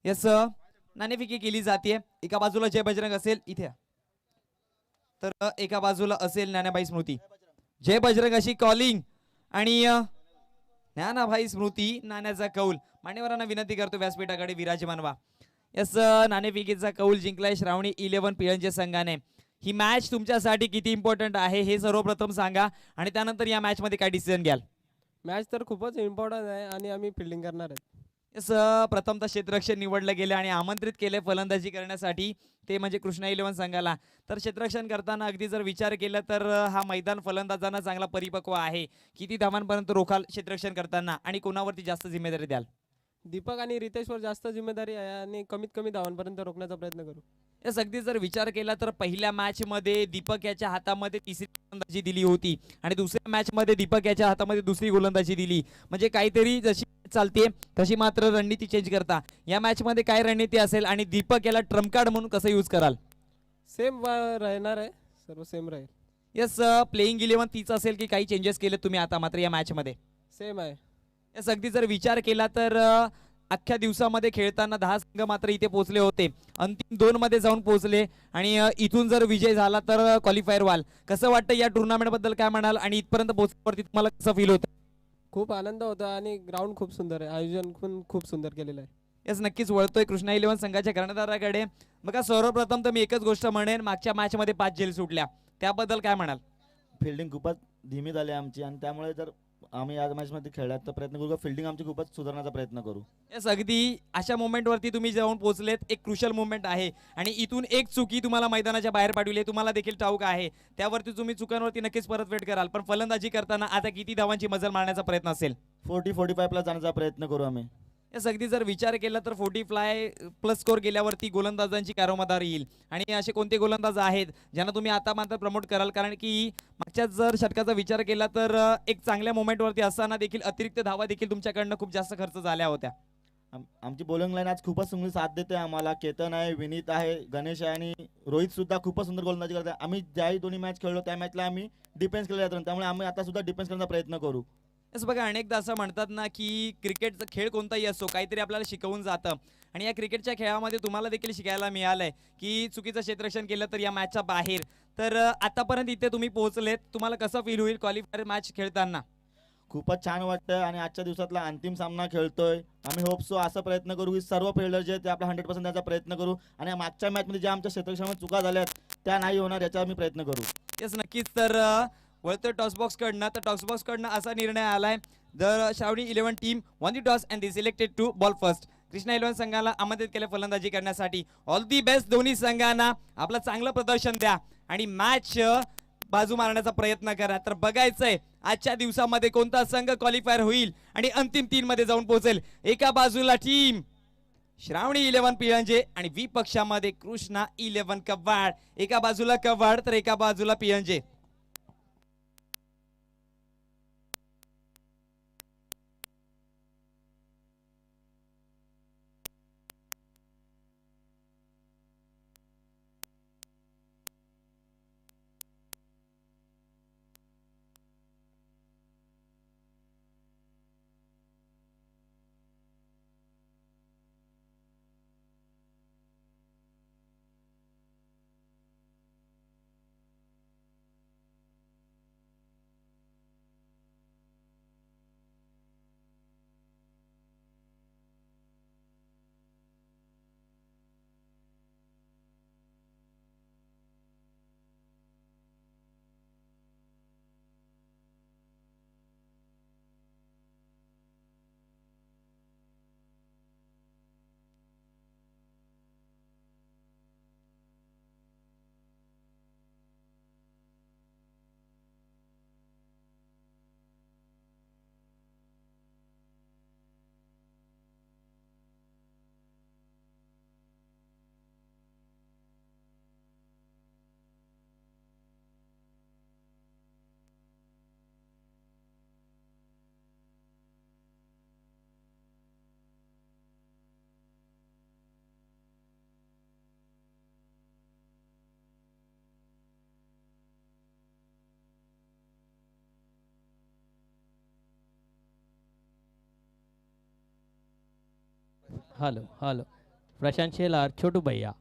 Yes नाणेफेकी केली जाते. एका बाजूला जय बजरंग असेल इथे, तर एका बाजूला असेल ज्ञानाबाई स्मृती. जय बजरंग अशी कॉलिंग आणि ज्ञानाबाई स्मृती नाण्याचा कौल. मान्यवरांना विनंती करतो व्यासपीठाकडे विराजमान व्हा. यस नाणेफेकीचा कौल जिंकलाय श्रावणी 11 पिळंजे संघाने. ही मॅच तुमच्यासाठी किती इम्पॉर्टंट आहे हे सर्वप्रथम सांगा आणि त्यानंतर या मॅच मध्ये काय डिसिजन घ्याल. मॅच तर खूपच इम्पॉर्टंट आहे आणि आम्ही फिल्डिंग करणार आहेत. यस प्रथमतः क्षेत्ररक्षण निवडलं गेलं आणि आमंत्रित केले फलंदाजी करण्यासाठी, ते म्हणजे कृष्णा 11 संघाला. तर क्षेत्ररक्षण करताना अगदी जर विचार केला तर हा मैदान फलंदाजांना चांगला परिपक्व आहे. किती धावांपर्यंत रोखाल क्षेत्ररक्षण करताना आणि कोणावरती जास्त जिम्मेदारी द्याल. दीपक आणि रितेशवर जास्त जिम्मेदारी आहे आणि कमीत कमी धावांपर्यंत रोखण्याचा प्रयत्न करू. यस अगदी जर विचार केला तर पहिल्या मॅच मध्ये दीपक याच्या हातामध्ये तिसरी गोलंदाजी दिली होती आणि दुसऱ्या मॅच मध्ये दीपक याच्या हातामध्ये दुसरी गोलंदाजी दिली. म्हणजे काहीतरी जशी चालते तशी मात्र रणनीती चेंज करता. या मॅच मध्ये काय रणनीती असेल आणि दीपक याला ट्रम्प कार्ड म्हणून कसं यूज कराल. सेम राहणार आहे, सर्व सेम राहील. यस प्लेइंग 11 तीच असेल की काही चेंजेस केले तुम्ही आता मात्र या मॅच मध्ये. सेम आहे. यस अगदी जर विचार केला तर अख्ख्या दिवसामध्ये खेळताना 10 संघ मात्र इथे पोहोचले होते. अंतिम 2 मध्ये जाऊन पोहोचले आणि इथून जर विजय झाला तर क्वालिफायर व्हाल. कसं वाटतं या टुर्नामेंट बद्दल काय म्हणाल आणि इथपर्यंत पोहोचल्यावरती तुम्हाला कसं फील होतं. खूप आनंद होता आणि ग्राउंड खूप सुंदर आहे, आयोजन पण खूप सुंदर केलेलं आहे. यस नक्कीच वळतोय कृष्णा 11 संघाच्या कर्णधाराकडे. बघा सर्वप्रथम तर मी एकच गोष्ट म्हणेन, मागच्या मॅच मध्ये 5 झेल सुटल्या त्याबद्दल काय म्हणाल. फिल्डिंग खूपच धीमी झाली आमची आणि त्यामुळे जर आम्ही या मॅचमध्ये खेळण्याचा तर प्रयत्न करू, फिल्डिंग आमची खूपच सुधारण्याचा प्रयत्न करू. यस अगदी अशा मोमेंटवरती तुम्ही जाऊन पोहोचलेत. एक क्रुशल मोमेंट आहे आणि इथून एक चुकी तुम्हाला मैदानाच्या बाहेर पाठवली तुम्हाला देखील ठाऊक आहे. त्यावरती तुम्ही चुकांवरती नक्कीच परतफेड कराल. पण फलंदाजी करताना आता किती धावांची मजल मारण्याचा प्रयत्न असेल. 40-45 प्लस जाण्याचा प्रयत्न करू आम्ही. यस अगदी जर विचार केला तर 40 प्लस स्कोर गेल्यावरती गोलंदाजांची कारोमदार येईल. आणि असे कोणते गोलंदाज आहेत ज्यांना तुम्ही आता मात्र प्रमोट कराल. कारण की मागच्या जर षटकाचा विचार केला तर एक चांगल्या मोमेंटवरती असताना देखील अतिरिक्त धावा देखील तुमच्याकडनं खूप जास्त खर्च झाल्या होत्या. आमची बॉलिंग लाईन आज खूपच चांगली साथ देते आम्हाला. केतन आहे, विनीत आहे, गणेश आहे आणि रोहित सुद्धा खूपच सुंदर गोलंदाजी करते. आम्ही ज्याही दोन्ही मॅच खेळलो त्या मॅचला आम्ही डिफेन्स केला जातो, त्यामुळे आम्ही आता सुद्धा डिफेन्स करण्याचा प्रयत्न करू. यस बघा अनेकदा असं म्हणतात ना की क्रिकेटचा खेळ कोणताही असो काहीतरी आपल्याला शिकवून जातं. आणि या क्रिकेटच्या खेळामध्ये तुम्हाला देखील शिकायला मिळालंय की चुकीचं क्षेत्ररक्षण केलं तर या मॅचच्या बाहेर. तर आतापर्यंत इथे तुम्ही पोहोचलेत, तुम्हाला कसं फील होईल क्वालिफायर मॅच खेळताना. खूपच छान वाटतं आणि आजच्या दिवसातला अंतिम सामना खेळतोय. आम्ही होप सो असा प्रयत्न करू की सर्व फिल्डर जे ते आपला 100% द्यायचा प्रयत्न करू आणि मागच्या मॅचमध्ये ज्या आमच्या क्षेत्ररक्षणामध्ये चुका झाल्यात त्या नाही होणार याचा आम्ही प्रयत्न करू. यस नक्कीच. तर वळतं टॉसबॉक्स कडनं, तर टॉसबॉक्स कडनं असा निर्णय आलाय the Shravani 11 team won the toss and the selected to bowl first. Krishna 11 संघाला आमंत्रित केलं फलंदाजी करण्यासाठी. ऑल दी बेस्ट दोन्ही संघांना. आपलं चांगलं प्रदर्शन द्या आणि मॅच बाजू मारण्याचा प्रयत्न करा. तर बघायचंय आजच्या दिवसामध्ये कोणता संघ क्वालिफायर होईल आणि अंतिम 3 मध्ये जाऊन पोहोचेल. एका बाजूला टीम श्रावणी 11 पिळंजे आणि विपक्षामध्ये कृष्णा 11 कव्वाड. एका बाजूला कव्वाड तर एका बाजूला पिळंजे. हॅलो हॅलो प्रशांत शेलार, छोटू भैया.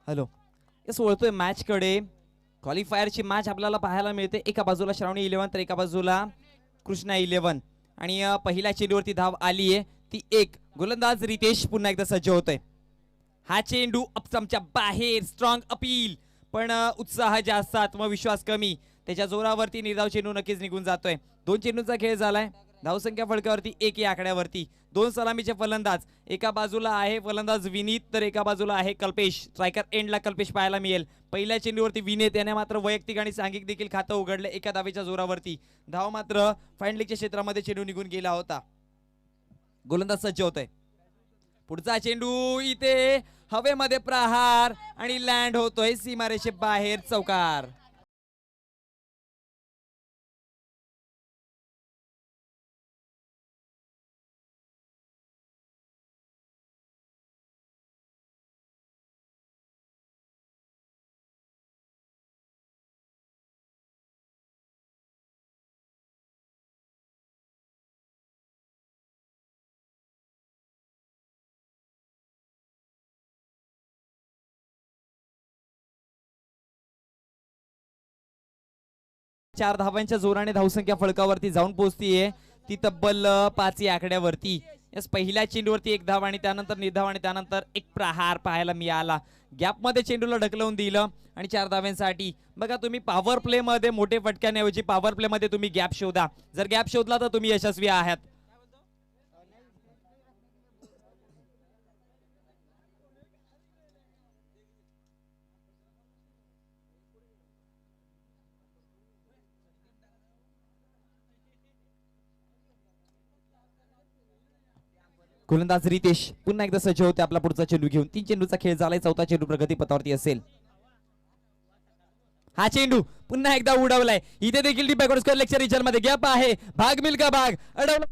हॅलो, यस वळतोय मॅच कडे. क्वालिफायरची मॅच आपल्याला पाहायला मिळते. एका बाजूला श्रावणी 11 तर एका बाजूला कृष्णा 11. आणि पहिल्या चेंडूवरती धाव आली आहे ती एक. गोलंदाज रितेश पुन्हा एकदा सज्ज होतोय. हा चेंडू अपसमच्या बाहेर. स्ट्रॉंग अपील, पण उत्साह जास्त, आत्मविश्वास कमी. त्याच्या जोरावरती निर्धाव चेंडू नक्कीच निघून जातोय. 2 चेंडूंचा खेळ झालाय. धावसंख्या फलकावरती 1 या आकड्यावरती. 2 सलामीचे फलंदाज. एका बाजूला आहे फलंदाज विनीत तर एका बाजूला आहे कल्पेश. स्ट्रायकर एंडला कल्पेश पाहायला मिळेल. पहिल्या चेंडूवरती विनीत याने मात्र वैयक्तिक आणि सांघिक देखील खातं उघडलं एका धावेच्या जोरावरती. धाव मात्र फाईनलीच्या क्षेत्रामध्ये चेंडू निघून गेला होता. गोलंदाज सज्ज होतोय. पुढचा चेंडू इथे हवेमध्ये प्रहार आणि लँड होतोय सीमारेषे बाहेर. चौकार. चार धावांच्या जोराने धावसंख्या फलकावरती जाऊन पोहोचतीये ती तब्बल 5 या आकड्यावरती. यस, पहिल्या चेंडूवरती 1 धाव आणि त्यानंतर निर्धाव आणि त्यानंतर एक प्रहार पाहायला मिळाला. गॅप मध्ये चेंडूला ढकलवून दिलं आणि 4 धाव्यांसाठी. बघा, तुम्ही पॉवर प्ले मध्ये मोठे फटक्याऐवजी पॉवर प्ले मध्ये तुम्ही गॅप शोधा. जर गॅप शोधला तर तुम्ही यशस्वी आहात. गोलंदाज रितेश पुन्हा एकदा सज्ज होते आपला पुढचा चेंडू घेऊन. 3 चेंडूचा खेळ झालाय. 4था चेंडू प्रगती पथावरती असेल. हा चेंडू पुन्हा एकदा उडवलाय. इथे देखील डी बॅकवर्ड स्क्वेअर लेक्चर रिचर मध्ये गॅप आहे. भाग मिल्का भाग अडवला.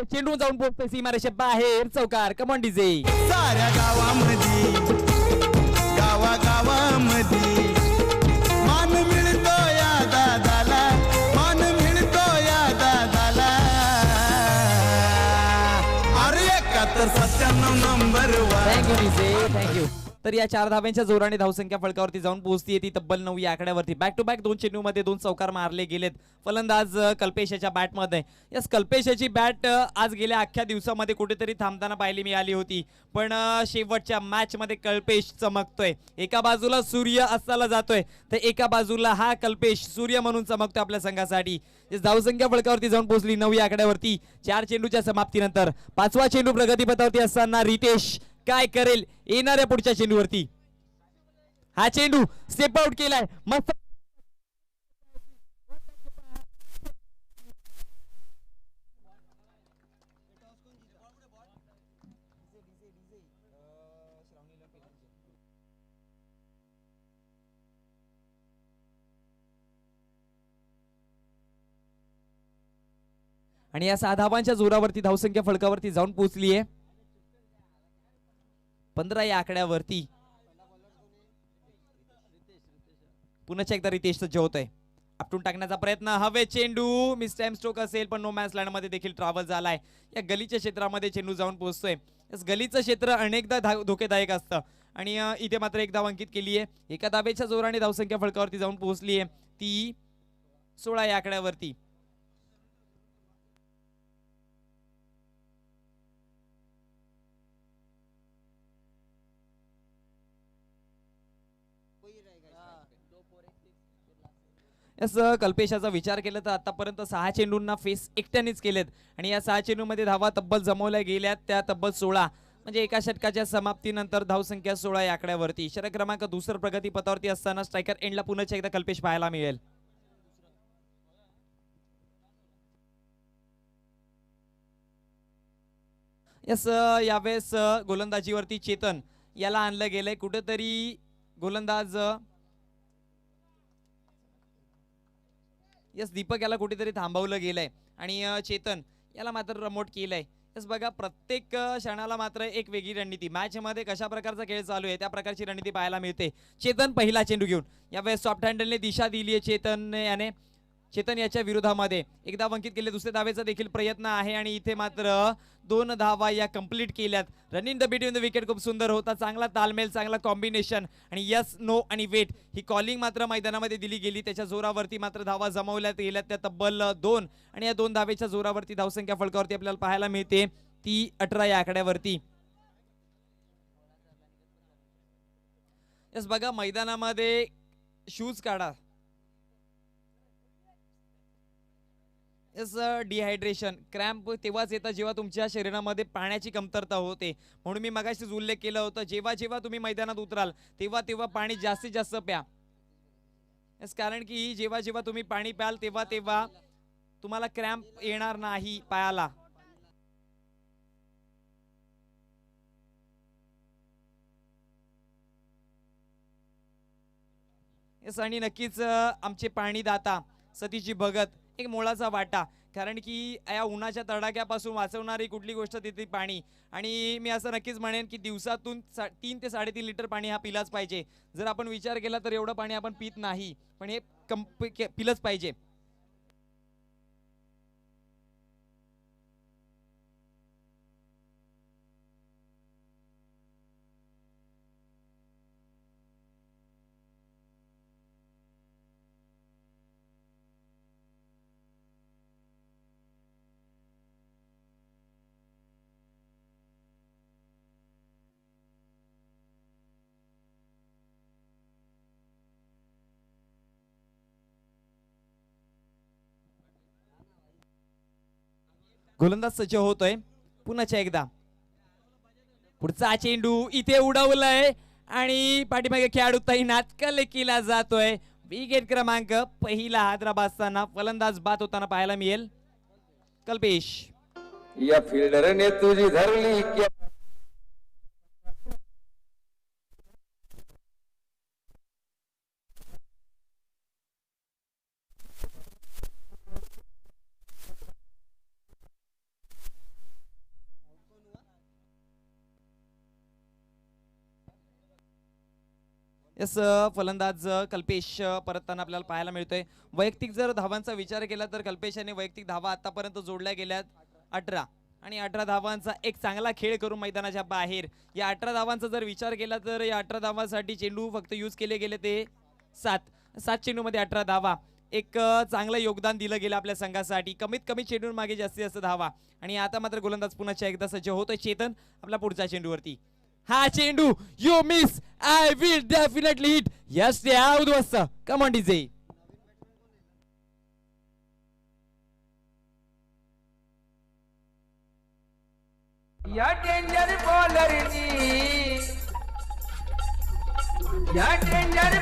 चेंडू जाऊन पोहोचतोय सीमारेषे बाहेर. चौकार. Come on DJ. साऱ्या गावामध्ये गावागावामध्ये मान मिळतो या दादाला. मान मिळतो या दादाला. अरे 91 नंबर वर. Thank you DJ, thank you. तर या 4 धाव्यांच्या जोराने धावसंख्या फलकावरती जाऊन पोहोचतीये ती तब्बल 9 या आकड्यावरती. बॅक टू बॅक 2 चेंडूमध्ये 2 चौकार मारले गेलेत फलंदाज कल्पेशाच्या बॅटमध्ये. यस, कल्पेशाची बॅट आज गेल्या अख्ख्या दिवसामध्ये कुठेतरी थांबताना पाहायला मिळाली होती, पण शेवटच्या मॅच मध्ये कल्पेश चमकतोय. एका बाजूला सूर्य अस्ताला जातोय तर एका बाजूला हा कल्पेश सूर्य म्हणून चमकतोय आपल्या संघासाठी. धावसंख्या फलकावरती जाऊन पोहोचली 9 या आकड्यावरती 4 चेंडूच्या समाप्तीनंतर. 5वा चेंडू प्रगतीपथावरती असताना रितेश काय करेल येणाऱ्या पुढच्या चेंडूवरती. हा चेंडू स्टेप आउट केलाय मस्त. आणि या 6 धावांच्या जोरावरती धावसंख्या फलकावरती जाऊन पोहोचली आहे 15 या आकड्यावरती. पुन्हा एकदा रितेश सज्ज होतोय. आपटून टाकण्याचा प्रयत्न. हवे चेंडू मिस टाइम स्ट्रोक असेल पण नो मॅच लँड मध्ये देखील ट्रॅव्हल झालाय. या गलीच्या क्षेत्रामध्ये चेंडू जाऊन पोहोचतोय. गलीचं क्षेत्र अनेकदा धोकेदायक असतं आणि इथे मात्र 1 धाव अंकित केली आहे. एका धावेच्या जोराने धावसंख्या फलकावरती जाऊन पोहोचली आहे ती 16 या आकड्यावरती. यस, कल्पेशाचा विचार केला तर आतापर्यंत 6 चेंडूंना फेस एकट्यानेच केलेत आणि या 6 चेंडूमध्ये धावा तब्बल जमवल्या गेल्यात त्या तब्बल 16. म्हणजे एका षटकाच्या समाप्तीनंतर धावसंख्या 16 या आकड्यावरती. षटक क्रमांक दुसरं प्रगती पथावरती असताना स्ट्रायकर एंडला पुन्हा एकदा कल्पेश पाहायला मिळेल. यस यावेळेस गोलंदाजीवरती चेतन याला आणलं गेलंय. कुठेतरी गोलंदाज यस दीपक याला कुठेतरी थांबवलं गेलंय आणि चेतन याला मात्र रमोट केलंय. यस बघा प्रत्येक क्षणाला मात्र एक वेगळी रणनीती. मॅच मध्ये कशा प्रकारचा खेळ चालू आहे त्या प्रकारची रणनीती पाहायला मिळते. चेतन पहिला चेंडू घेऊन यावेळेस सॉफ्ट हँडलने दिशा दिली आहे चेतन याच्या विरोधामध्ये एक धाव अंकित केले. दुसऱ्या धावेचा देखील प्रयत्न आहे आणि इथे मात्र 2 धावा या कंप्लीट केल्यात. Running the between the wicket खूप सुंदर होता. चांगला तालमेल, चांगला कॉम्बिनेशन आणि यस नो आणि वेट ही कॉलिंग मात्र मैदानामध्ये दिली गेली. त्याच्या जोरावरती मात्र धावा जमवल्यात गेल्यात त्या तब्बल 2 आणि या 2 धावेच्या जोरावरती धावसंख्या फलकावरती आपल्याला पाहायला मिळते ती 18 या आकड्यावरती. यस बघा मैदानामध्ये शूज काढा. डिहायड्रेशन क्रॅम्प तेव्हाच येतं जेव्हा तुमच्या शरीरामध्ये पाण्याची कमतरता होते. म्हणून मी मगाशीच उल्लेख केला होता जेव्हा जेव्हा तुम्ही मैदानात उतराल तेव्हा तेव्हा पाणी जास्तीत जास्त प्या. कारण की जेव्हा जेव्हा तुम्ही पाणी प्याल तेव्हा तेव्हा तुम्हाला क्रॅम्प येणार नाही पायाला. यस आणि नक्कीच आमचे पाणीदाता सतीशजी भगत एक मोलाचा वाटा. कारण की या उन्हाच्या तडाख्यापासून वाचवणारी कुठली गोष्ट तिथे पाणी. आणि मी असं नक्कीच म्हणेन की दिवसातून 3 ते 3.5 लिटर पाणी हा पिलाच पाहिजे. जर आपण विचार केला तर एवढं पाणी आपण पित नाही पण हे पिलंच पाहिजे. गोलंदाज सज्ज होतोय. पुन्हा एकदा पुढचा चेंडू इथे उडवलाय आणि पाठीमागे खेळाडू तैनात केला जातोय. विकेट क्रमांक पहिला हैदराबाद असताना फलंदाज बाद होताना पाहायला मिळेल कल्पेश. या फिल्डरने तुझी धरली यस फलंदाज कल्पेश परतताना आपल्याला पाहायला मिळतोय. वैयक्तिक जर धावांचा विचार केला तर कल्पेश याने वैयक्तिक धावा आतापर्यंत जोडल्या गेल्यात 18 आणि 18 धावांचा एक चांगला खेळ करून मैदानाच्या बाहेर. या 18 धावांचा जर विचार केला तर या 18 धावांसाठी चेंडू फक्त यूज केले गेले ते 7 चेंडूमध्ये 18 धावा. एक चांगलं योगदान दिलं गेलं आपल्या संघासाठी. कमीत कमी चेंडू मागे जास्तीत जास्त धावा. आणि आता मात्र गोलंदाज पुन्हा एकदा सज्ज होतोय चेतन आपला पुढच्या चेंडूवरती. हा चेंडू you miss I will definitely hit. Yes ते उद्ध्वस्त. Come on DJ. या डेंजर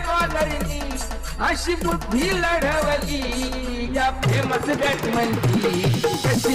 बॉलरनी अशी बुद्धी लढवली या फेमस बॅट्समनची कशी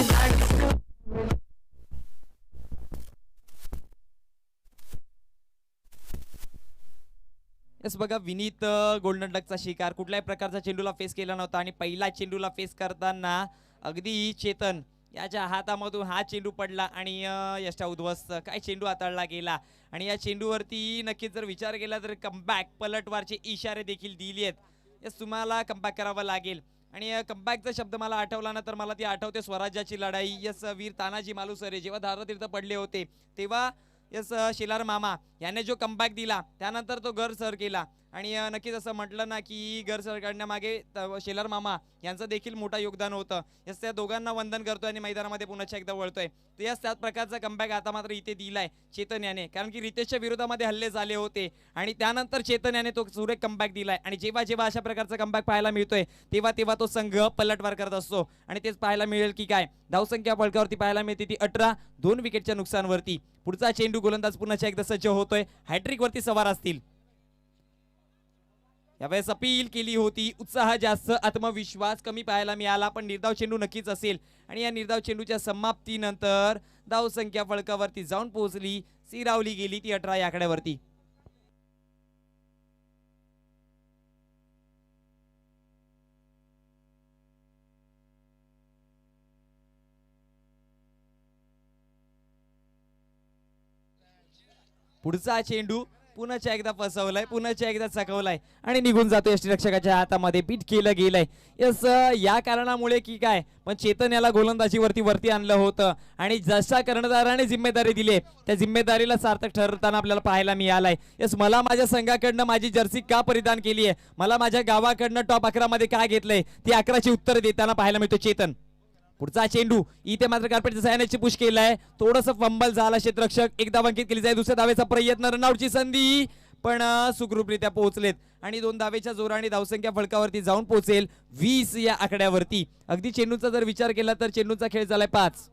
यस बघा विनीत गोल्डन डकचा शिकार. कुठल्याही प्रकारचा चेंडूला फेस केला नव्हता आणि पहिला चेंडूला फेस करताना अगदी चेतन याच्या हातामधून हा चेंडू पडला आणि यशा उद्ध्वस्त. काय चेंडू हाताळला गेला आणि या चेंडूवरती नक्कीच जर विचार केला तर कमबॅक पलटवारचे इशारे देखील दिले आहेत. यस तुम्हाला कमबॅक करावं लागेल आणि कमबॅकचा शब्द मला आठवला ना तर मला ती आठवते स्वराज्याची लढाई. यस वीर तानाजी मालुसरे जेव्हा धारातीर्थ पडले होते तेव्हा यस शेलार मामा याने जो कमबॅक दिला त्यानंतर तो घर सर केला. आणि नक्कीच असं म्हटलं ना की घर काढण्यामागे शेलार मामा यांचं देखील मोठं योगदान होतं. यस त्या दोघांना वंदन करतोय आणि मैदानामध्ये पुन्हा एकदा वळतोय. तर यस त्याच प्रकारचा कमबॅक आता मात्र इथे दिलाय चेतन याने, कारण की रितेशच्या विरोधामध्ये हल्ले झाले होते आणि त्यानंतर चेतन याने तो सुरेख कमबॅक दिलाय. आणि जेव्हा जेव्हा अशा प्रकारचा कमबॅक पाहायला मिळतोय तेव्हा तेव्हा तो संघ पलटवार करत असतो. आणि तेच पाहायला मिळेल की काय धावसंख्या फलकावरती पाहायला मिळते ती 18, 2 विकेटच्या नुकसानवरती. पुढचा चेंडू गोलंदाज पुन्हा एकदा सज्ज होतोय, हॅट्रिक वरती सवार असतील. यावेळेस अपील केली होती, उत्साह जास्त आत्मविश्वास कमी पाहायला मिळाला, पण निर्धाव चेंडू नक्कीच असेल. आणि या निर्धाव चेंडूच्या समाप्तीनंतर धावसंख्या फलकावरती जाऊन पोहोचली, सिरावली गेली ती 18 या आकड्यावरती. पुढचा चेंडू पुन्हा एकदा फसवलाय, पुन्हा एकदा चकवलाय आणि निघून जातो यष्टीरक्षकाच्या हातामध्ये. पीठ केलं गेलंय. यस या कारणामुळे की काय पण चेतन याला गोलंदाजीवरती वरती आणलं होतं आणि जशा कर्णधाराने जिम्मेदारी दिली त्या जिम्मेदारीला सार्थक ठरताना आपल्याला पाहायला मिळालाय. यस मला माझ्या संघाकडनं माझी जर्सी का परिधान केली आहे, मला माझ्या गावाकडनं टॉप 11 मध्ये का घेतलंय, ती 11ची उत्तर देताना पाहायला मिळतो चेतन. पुढचा चेंडू इथे मात्र कार्पेटच्या सहाय्याने पुश केलाय, थोडस फंबल झाला क्षेत्ररक्षक, एक धाव अंकित केली जाईल. दुसऱ्या धावेचा प्रयत्न, रनआउटची संधी पण सुखरूपरित्या पोहोचलेत आणि 2 धावेच्या जोराने धावसंख्या फलकावरती जाऊन पोहोचेल 20 या आकड्यावरती. अगदी चेंडूचा जर विचार केला तर चेंडूचा खेळ झालाय 5.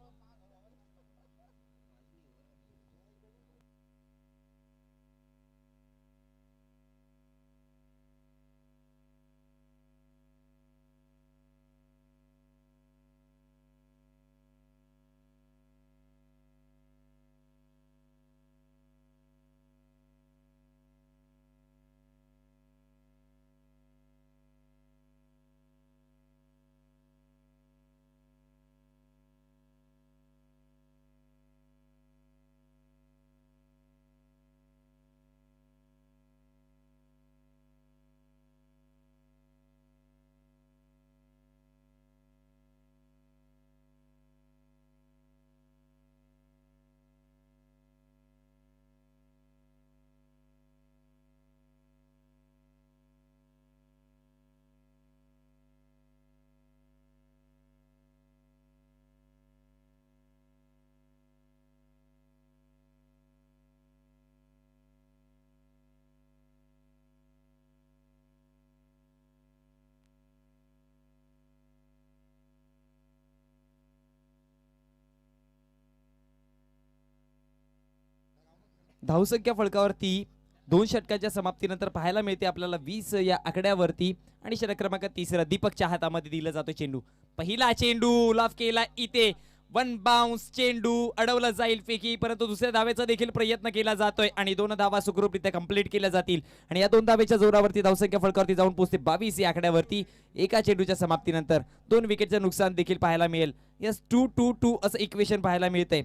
धावसंख्या फलकावरती 2 षटकाच्या समाप्तीनंतर पाहायला मिळते आपल्याला 20 या आकड्यावरती. आणि षटक क्रमांक 3 दीपकच्या हातामध्ये दिला जातो चेंडू. पहिला चेंडू लाफ केला इथे, 1 बाउन्स चेंडू अडवला जाईल फेकी, परंतु दुसऱ्या धावेचा देखील प्रयत्न केला जातोय आणि 2 धावा सुखरूपरित्या कंप्लीट केल्या जातील. आणि या 2 धावेच्या जोरावरती धावसंख्या फलकावरती जाऊन पोहोचते 22 या आकड्यावरती. एका चेंडूच्या समाप्तीनंतर 2 विकेटचं नुकसान देखील पाहायला मिळेल. यस 2-2-2 असं इक्वेशन पाहायला मिळतंय.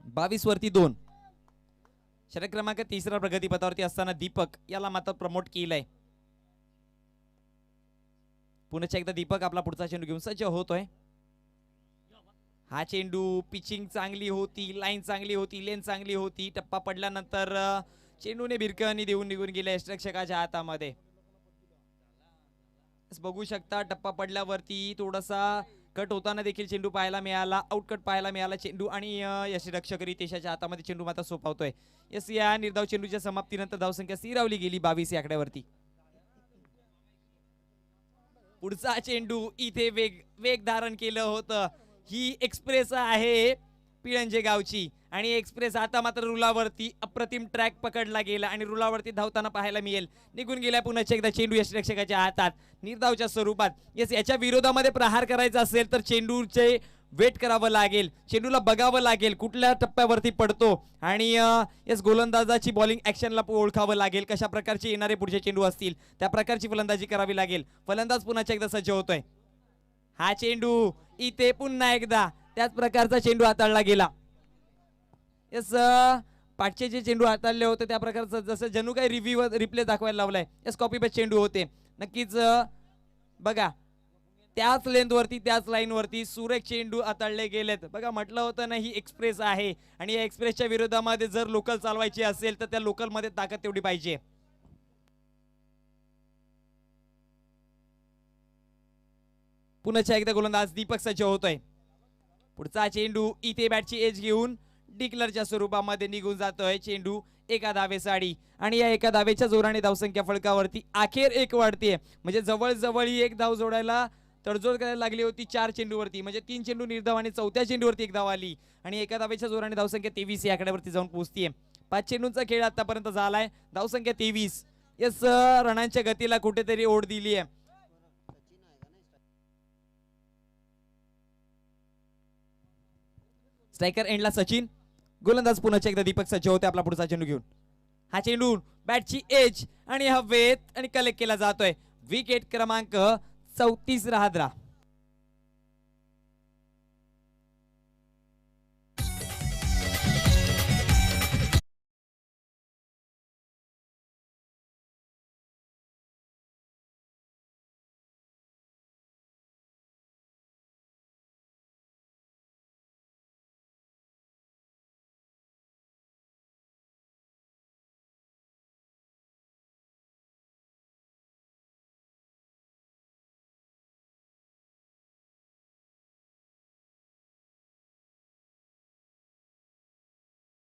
22 वरती 2. षटक क्रमांक 3 प्रगतीपथावरती असताना दीपक याला मात्र प्रमोट केलंय. पुन्हा एकदा दीपक आपला पुढचा चेंडू घेऊन सज्ज होतोय. हा चेंडू पिचिंग चांगली होती, लाईन चांगली होती, लेन चांगली होती. टप्पा पडल्यानंतर चेंडूने भिरकणी देऊन निघून गेल्या यष्टीरक्षकाच्या हातामध्ये. बघू शकता टप्पा पडल्यावरती थोडासा कट होताना देखील चेंडू पाहायला मिळाला, आउटकट पाहायला मिळाला चेंडू आणि यष्टीरक्षक रितेशच्या हातामध्ये चेंडू मात्र सोपावतोय. यस या निर्धाव चेंडूच्या समाप्तीनंतर धावसंख्या स्थिरावली गेली 22 या आकड्यावरती. पुढचा चेंडू इथे वेग धारण केलं होतं. ही एक्सप्रेस आहे पिळंजे गावची आणि एक्सप्रेस आता मात्र रुलावरती अप्रतिम ट्रॅक पकडला गेला आणि रुलावरती धावताना पाहायला मिळेल. निघून गेला पुन्हा एकदा चेंडू यष्टीरक्षकाच्या हातात निर्धावच्या स्वरूपात. यस याच्या विरोधामध्ये प्रहार करायचा असेल तर चेंडूचे वेट करावं लागेल, चेंडूला बघावं लागेल कुठल्या टप्प्यावरती पडतो आणि यस गोलंदाजाची बॉलिंग ऍक्शनला ओळखावं लागेल, कशा प्रकारचे येणारे पुढचे चेंडू असतील त्या प्रकारची फलंदाजी करावी लागेल. फलंदाज पुन्हा एकदा सज्ज होतोय. हा चेंडू इथे पुन्हा एकदा त्याच प्रकारचा चेंडू हाताळला गेला. यस पाठचे जे चेंडू हाताळले होते त्या प्रकारचं जसं जणू काही रिप्ले दाखवायला लावलाय. यस कॉपी पेस्ट चेंडू होते. नक्कीच बघा त्याच लेंथवरती त्याच लाईनवरती सुरेख चेंडू आतळले गेलेत. बघा म्हटलं होतं ना, ही एक्सप्रेस आहे आणि या एक्सप्रेसच्या विरोधामध्ये जर लोकल चालवायची असेल तर त्या लोकलमध्ये ताकद तेवढी पाहिजे. पुन्हा एकदा गोलंदाज दीपक सज्ज होतोय. पुढचा चेंडू इथे बॅटची एज घेऊन डिक्लरच्या स्वरूपामध्ये निघून जातोय. चेंडू एका धावेसाठी आणि या एका धावेच्या जोराने धावसंख्या फलकावरती अखेर एक वाढतीये. म्हणजे जवळजवळ ही एक धाव जोडायला तडजोड करायला लागली होती 4 चेंडूवरती. म्हणजे 3 चेंडू निर्धाव आणि 4थ्या चेंडूवरती एक धाव आली आणि एका धावेच्या जोराने धावसंख्या 23 या आकड्यावरती जाऊन पोहोचतीये. 5 चेंडूंचा खेळ आतापर्यंत झालाय. धावसंख्या 23. यस, रणांच्या गतीला कुठेतरी ओढ दिली आहे. स्ट्रायकर एंडला सचिन, गोलंदाज पुन्हा एकदा दीपक सज्ज होते आपला पुढचा चेंडू घेऊन. हा चेंडू बॅटची एज आणि हवेत आणि कलेक्ट केला जातोय. विकेट क्रमांक 34 राहद्रा.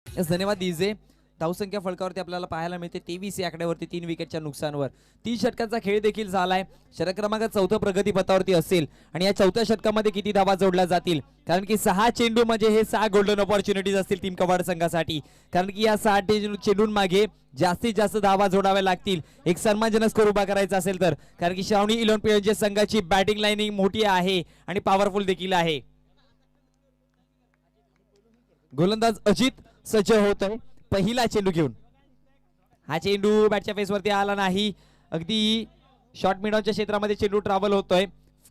यस, धन्यवाद डीजे. धावसंख्या फलकावरती आपल्याला पाहायला मिळते 23 या आकड्यावरती 3 विकेटच्या नुकसानवर. 30 षटकांचा खेळ देखील झालाय. षटक क्रमांक 4 प्रगती पथावरती असेल आणि या 4थ्या षटकामध्ये किती धावा जोडल्या जातील, कारण की 6 चेंडू म्हणजे हे 6 गोल्डन ऑपॉर्च्युनिटीज असतील टीम कवाड संघासाठी. कारण की या 6 चेंडूंमागे जास्तीत जास्त धावा जोडाव्या लागतील एक सन्मानजनक स्कोर उभा करायचा असेल तर. कारण की श्रावणी इलेव्हन पीएनजे संघाची बॅटिंग लाईनिंग मोठी आहे आणि पॉवरफुल देखील आहे. गोलंदाज अजित सज्ज होत आहे पहिला चेंडू घेऊन. हा चेंडू बॅटच्या फेसवरती आला नाही. अगदी शॉर्ट मिडॉनच्या क्षेत्रामध्ये चेंडू ट्रॅव्हल होतोय.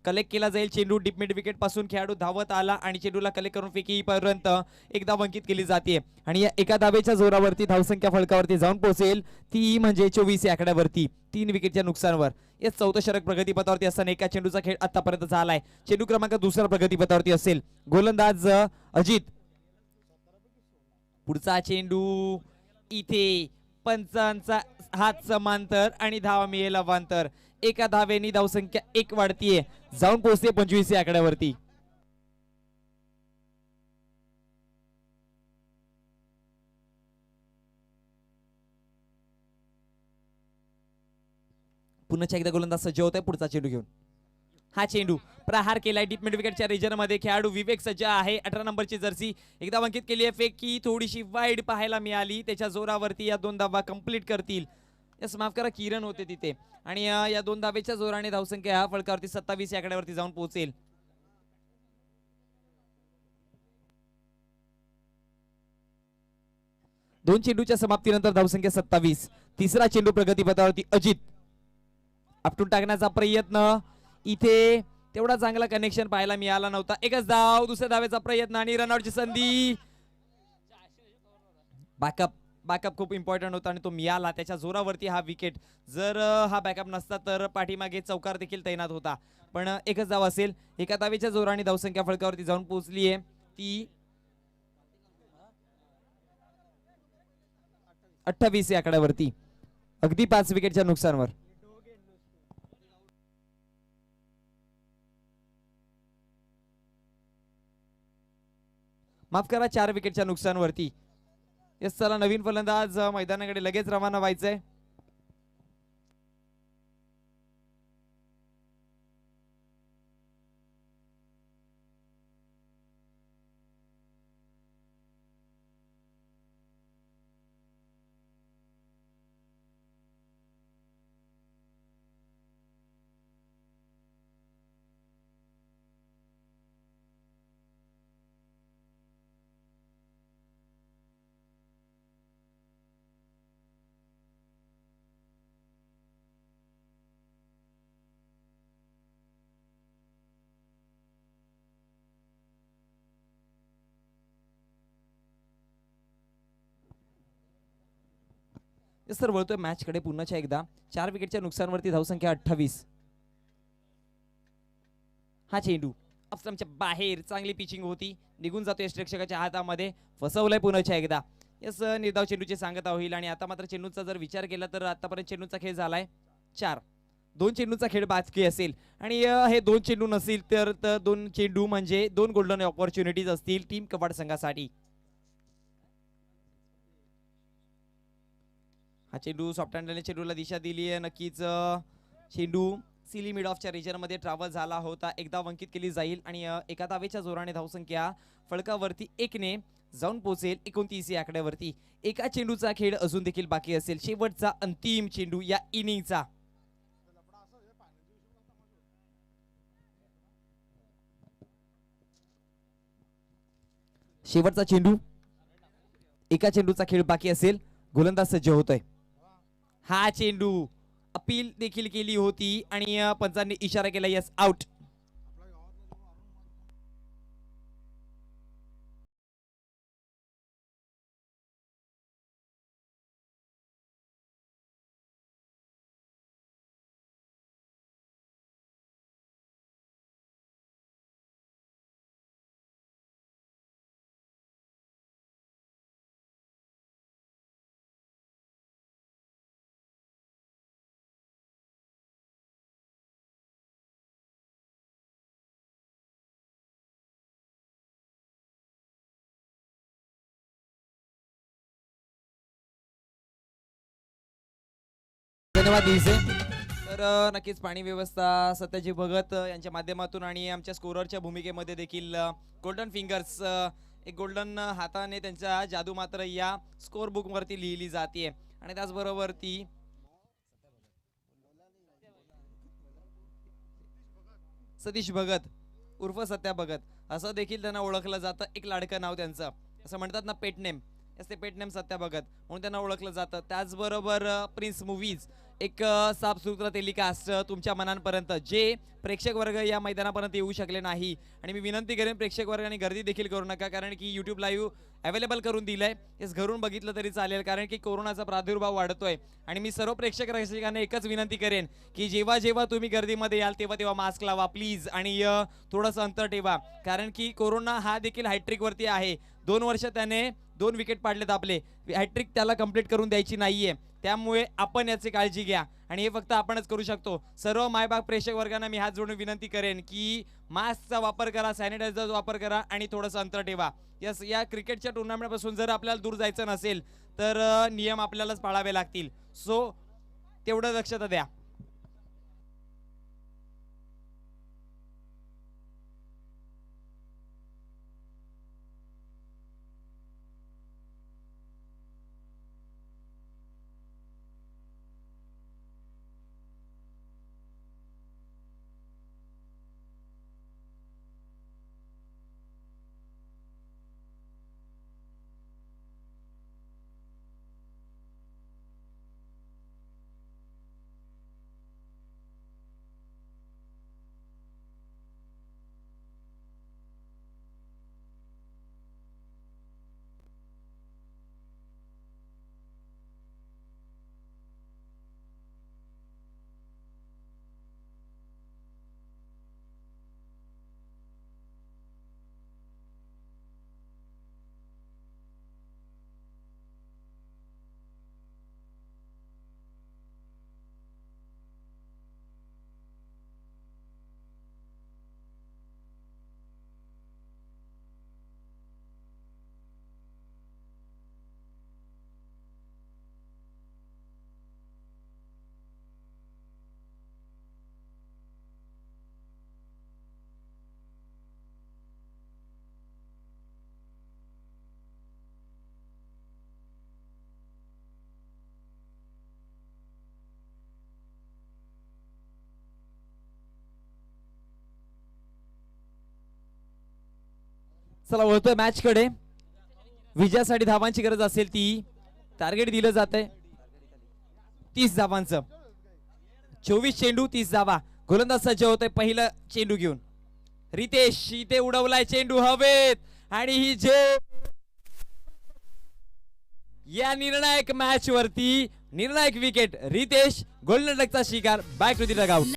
कलेक्ट केला जाईल चेंडू. डीप मिड विकेट पासून खेळाडू धावत आला आणि चेंडूला कलेक्ट करून फेकीपर्यंत एकदा अंकित केली जाते आणि या एका धावेच्या जोरावरती धावसंख्या फलकावरती जाऊन पोहोचेल ती म्हणजे 24 या आकड्यावरती 3 विकेटच्या नुकसानवर. या 4थं षटक प्रगतीपथावरती असताना एका चेंडूचा खेळ आतापर्यंत झालाय. चेंडू क्रमांक 2 प्रगतीपथावरती असेल. गोलंदाज अजित. पुढचा चेंडू इथे पंचांचा हात समांतर आणि धावा मिळेल अवांतर. एका धावेनी धावसंख्या 1 वाढतीये, जाऊन पोहोचते 25 या आकड्यावरती. पुन्हा एकदा गोलंदाज सज्ज होतोय पुढचा चेंडू घेऊन. हा चेंडू प्रहार केलाय डीप मिड विकेटच्या रिजन मध्ये. खेळाडू विवेक सज्ज आहे. 18 नंबरची जर्सी एकदा अंकित केली आहे. फेकी थोडीशी वाईड पाहायला मिळाली. त्याच्या जोरावरती या 2 धावा कंप्लीट करतील. यस, माफ करा, किरण होते तिथे आणि या 2 धावेच्या जोराने धावसंख्या फलकावरती 27 या आकड्यावरती जाऊन पोहोचेल. दोन चेंडूच्या समाप्तीनंतर धावसंख्या 27. तिसरा चेंडू प्रगतीपथावरती अजित. आपटून टाकण्याचा प्रयत्न. इथे तेवढा चांगला कनेक्शन पाहायला मिळाला नव्हता. एकच धाव, दुसऱ्या धावेचा प्रयत्न आणि रनआउटची संधी. बॅकअप खूप इम्पॉर्टंट होता आणि तो मिळाला. त्याच्या जोरावरती हा विकेट. जर हा बॅकअप नसता तर पाठीमागे चौकार देखील तैनात होता. पण एकच धाव असेल. एका धावेच्या जोराने धावसंख्या फलकावरती जाऊन पोहोचली आहे ती 28 या आकड्यावरती अगदी 5 विकेटच्या नुकसानवर. माफ करा, 4 विकेटच्या नुकसानवरती. यस, चला नवीन फलंदाज मैदानाकडे लगेच रवाना व्हायचंय. सर वळतोय मॅच कडे पुन्हा एकदा. 4 विकेटच्या नुकसानवरती धावसंख्या 28. हा चेंडू अपस्टम्पच्या बाहेर चांगली पिचिंग होती, निघून जातो यष्टिरक्षकाच्या हातामध्ये, फसवलंय पुन्हा एकदा. यस निर्धाव चेंडूची सांगता होईल. आणि आता मात्र चेंडूचा जर विचार केला तर आतापर्यंत चेंडूचा खेळ झालाय 4. 2 चेंडूचा खेळ बाकी असेल आणि हे 2 चेंडू नसतील तर 2 चेंडू म्हणजे 2 गोल्डन ऑपॉर्च्युनिटीज असतील टीम कवाड संघासाठी. हा चेंडू सॉफ्ट हँडने चेंडूला दिशा दिली आहे. नक्कीच चेंडू सिली मिड ऑफच्या रिजन मध्ये ट्रॅव्हल झाला होता. एकदा अंकित केली जाईल आणि एका धावेच्या जोराने धावसंख्या फळकावरती 1 ने जाऊन पोहोचेल 29 या आकड्यावरती. एका चेंडूचा खेळ अजून देखील बाकी असेल, शेवटचा अंतिम चेंडू या इनिंगचा. शेवटचा चेंडू, एका चेंडूचा खेळ बाकी असेल, गोलंदाज सज्ज होतोय. हा चेंडू अपील देखील केली होती आणि पंचांनी इशारा केला यस आउट. धन्यवाद दिसे. तर नक्कीच पाणी व्यवस्था सत्याजी भगत यांच्या माध्यमातून आणि आमच्या स्कोररच्या भूमिकेमध्ये देखील गोल्डन फिंगर्स एक गोल्डन हाताने त्यांच्या जादू मात्र या स्कोर बुक वरती लिहिली जाते. आणि त्याचबरोबर ती सतीश भगत उर्फ सत्या भगत असं देखील त्यांना ओळखलं जातं. एक लाडकं नाव त्यांचं, असं म्हणतात ना पेट नेम, ते पेट नेम सत्या भगत म्हणून त्यांना ओळखलं जातं. त्याचबरोबर प्रिन्स मूवीज एक साफ सुथरा टेलिकास्ट तुमच्या मनांपर्यंत, जे प्रेक्षक वर्ग या मैदानापर्यंत येऊ शकले नाही. आणि मी विनंती करेन प्रेक्षक वर्गाने गर्दी देखील करू नका, कारण की यूट्यूब लाईव्ह अवेलेबल करून दिलंय. हेच घरून बघितलं तरी चालेल, कारण की कोरोनाचा प्रादुर्भाव वाढतोय. आणि मी सर्व प्रेक्षक रसिकांना एकच विनंती करेन की जेव्हा जेव्हा तुम्ही गर्दीमध्ये याल तेव्हा तेव्हा मास्क लावा प्लीज, आणि थोडंसं अंतर ठेवा, कारण की कोरोना हा देखील हॅट्रिक वरती आहे. 2 वर्ष त्याने 2 विकेट पाडलेत आपले, हॅट्रिक त्याला कंप्लीट करून द्यायची नाहीये. त्यामुळे आपण याची काळजी घ्या आणि हे फक्त आपणच करू शकतो. सर्व मायबाग प्रेक्षक वर्गांना मी हात जोडून विनंती करेन की मास्कचा वापर करा, सॅनिटायझरचा वापर करा आणि थोडंसं अंतर ठेवा. या क्रिकेटच्या टुर्नामेंटपासून जर आपल्याला दूर जायचं नसेल तर नियम आपल्यालाच पाळावे लागतील. सो तेवढं दक्षता द्या. चला वळतोय मॅच कडे. विजयासाठी धावांची गरज असेल ती टार्गेट दिलं जातंय 30 धावांचं. 24 चेंडू 30 धावा. गोलंदाज सज्ज होतोय पहिलं चेंडू घेऊन. रितेश इथे उडवलाय चेंडू हवेत आणि ही जे या निर्णायक मॅच वरती निर्णायक विकेट. रितेश गोल्डन डकचा शिकार. Back to the dugout.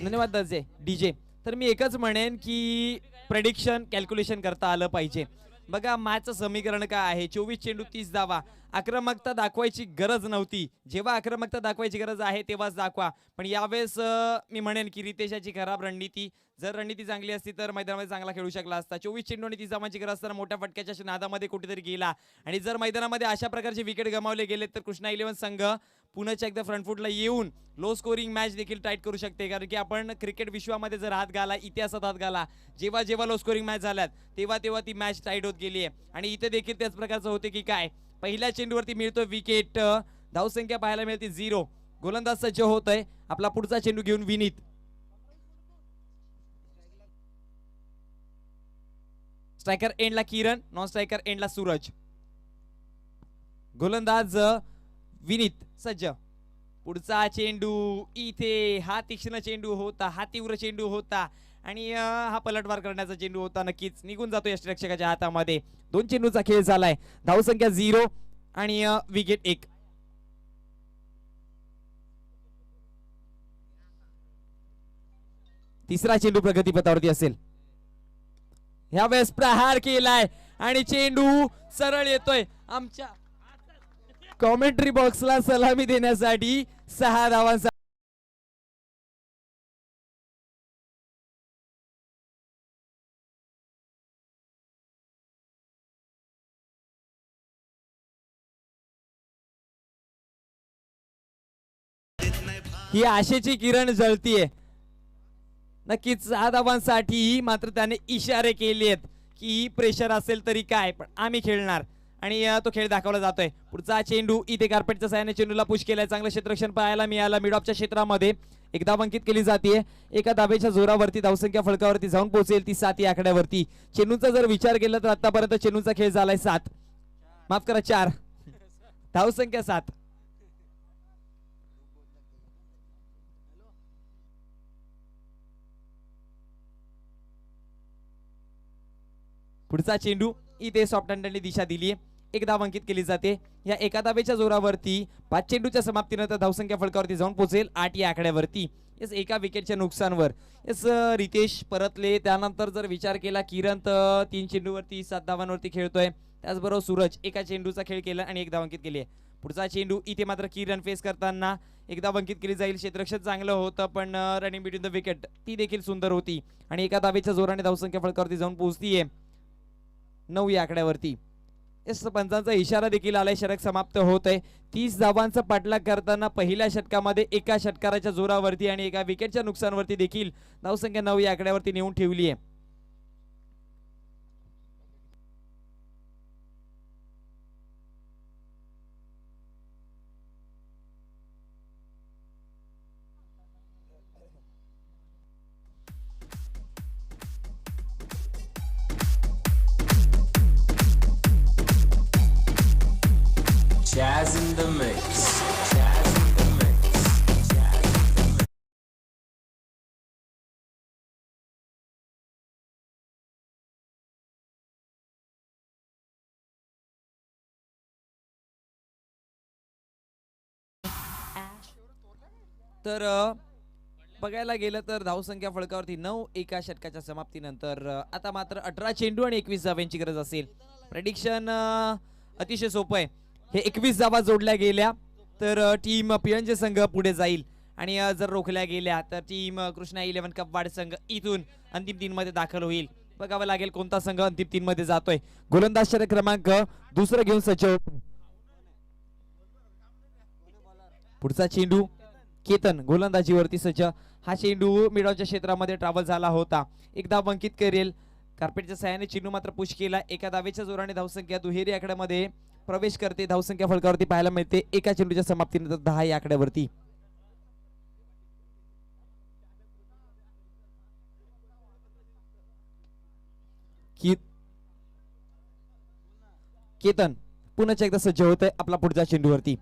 धन्यवाद दाजे डीजे. तर मी एकच म्हणेन की प्रेडिक्शन कॅल्क्युलेशन करता आलं पाहिजे. बघा मॅचचं समीकरण काय आहे, 24 चेंडू 30 धावा. आक्रमकता दाखवायची गरज नव्हती, जेव्हा आक्रमकता दाखवायची गरज आहे तेव्हाच दाखवा. पण यावेळेस मी म्हणेन की रितेशाची खराब रणनीती, जर रणनीती चांगली असती तर मैदानामध्ये चांगला खेळू शकला असता. 24 चेंडू आणि 30 धावांची गरज असताना मोठ्या फटक्याच्या नादामध्ये कुठेतरी गेला. आणि जर मैदानामध्ये अशा प्रकारचे विकेट गमावले गेले तर कृष्णा 11 संघ पुण्याच्या एकदा फ्रंट फुटला येऊन लो स्कोरिंग मॅच देखील टाईट करू शकते. कारण की आपण क्रिकेट विश्वामध्ये जर हात घाला, इतिहासात हात घाला, जेव्हा जेव्हा लो स्कोरिंग मॅच झाल्यात तेव्हा तेव्हा ती मॅच टाईट होत गेली आहे. आणि इथे देखील त्याच प्रकारचं होते की काय, पहिल्या चेंडूवरती मिळतो विकेट, धावसंख्या पाहायला मिळते 0. गोलंदाज सज्ज होत आहे. आपला पुढचा चेंडू घेऊन विनीत. स्ट्रायकर एंडला किरण, नॉन स्ट्रायकर एंडला सूरज. गोलंदाज विनीत सज्ज. पुढचा चेंडू इथे, हा तीक्ष्ण चेंडू होता, हा तीव्र चेंडू होता आणि हा पलटवार करण्याचा चेंडू होता. नक्कीच निघून जातो यष्टिरक्षकाच्या हातामध्ये. 2 चेंडूचा खेळ झालाय. धावसंख्या 0 आणि विकेट 1. तिसरा चेंडू प्रगतीपथावरती असेल. ह्या वेळेस प्रहार केलाय आणि चेंडू सरळ येतोय. आमच्या कॉमेंट्री बॉक्सला सलामी देण्यासाठी 6 धावांचा ही आशेची किरण जळतीये. नक्कीच 6 धावांसाठी मात्र त्याने इशारे केले आहेत की प्रेशर असेल तरी काय, पण आम्ही खेळणार. आणि तो खेळ दाखवला जातोय. पुढचा चेंडू इथे कार्पेटच्या साहाय्याने चेंडूला पुश केलाय. चांगलं क्षेत्ररक्षण पाहायला मिळालं. मिड ऑफच्या क्षेत्रामध्ये एक धाव अंकित केली जाते. एका धावेच्या जोरावरती धावसंख्या फलकावरती जाऊन पोहोचेल ती 7 या आकड्यावरती. चेंडूचा जर विचार केला तर आतापर्यंत चेंडूचा खेळ झालाय 7, माफ करा 4, धावसंख्या 7. पुढचा चेंडू इथे सॉफ्ट हँडने दिशा दिली. एक धाव अंकित केली जाते. या एका धावेच्या जोरावरती 5 चेंडूच्या समाप्तीनंतर धावसंख्या फलकावरती जाऊन पोहोचेल 8 या आकड्यावरती. येस, एका विकेटच्या नुकसानवर येस रितेश परतले. त्यानंतर जर विचार केला किरण तर 3 चेंडूवरती 7 धावांवरती खेळतोय. त्याचबरोबर सूरज एका चेंडूचा खेळ केला आणि 1 धाव अंकित केली आहे. पुढचा चेंडू इथे मात्र किरण फेस करताना 1 धाव अंकित केली जाईल. क्षेत्ररक्षण चांगलं होतं पण रनिंग बिटवीन द विकेट ती देखील सुंदर होती आणि एका धावेच्या जोराने धावसंख्या फलकावरती जाऊन पोहोचतीये 9 या आकड्यावरती. येस, पंचांचा इशारा देखील आलाय. षटक समाप्त होत आहे. 30 धावांचा पाठलाग करताना पहिल्या षटकामध्ये एका षटकाराच्या जोरावरती आणि एका विकेटच्या नुकसानवरती देखील धावसंख्या 9 या आकड्यावरती नेऊन ठेवली आहे. Jazz in the mix. तर बघायला गेलं तर धावसंख्या फलकावरती 9 एका षटकाच्या समाप्तीनंतर. आता मात्र 18 चेंडू आणि 21 धावांची गरज असेल. प्रेडिक्शन अतिशय सोपं आहे. हे 21 धावा जोडल्या गेल्या तर टीम पिळंजे संघ पुढे जाईल आणि जर रोखल्या गेल्या तर टीम कृष्णा 11 कपवाड संघ इथून अंतिम 3 मध्ये दाखल होईल. बघावं लागेल कोणता संघ अंतिम 3 मध्ये जातोय. गोलंदाज षटक क्रमांक 2 घेऊन सज्ज. पुढचा चेंडू केतन गोलंदाजीवरती सज्ज. हा चेंडू मिडॉच्या क्षेत्रामध्ये ट्रॅव्हल झाला होता. 1 धाव अंकित करेल. कार्पेटच्या साहाय्याने चेंडू मात्र पुश केला. एका धावेच्या जोराने धावसंख्या दुहेरी आकड्यामध्ये प्रवेश करते. धावसंख्या फलकावरती पाहायला मिळते एका चेंडूच्या समाप्तीनंतर 10 या आकड्यावरती. केतन पुन्हा एकदा सज्ज होत आहे आपला पुढच्या चेंडूवरती.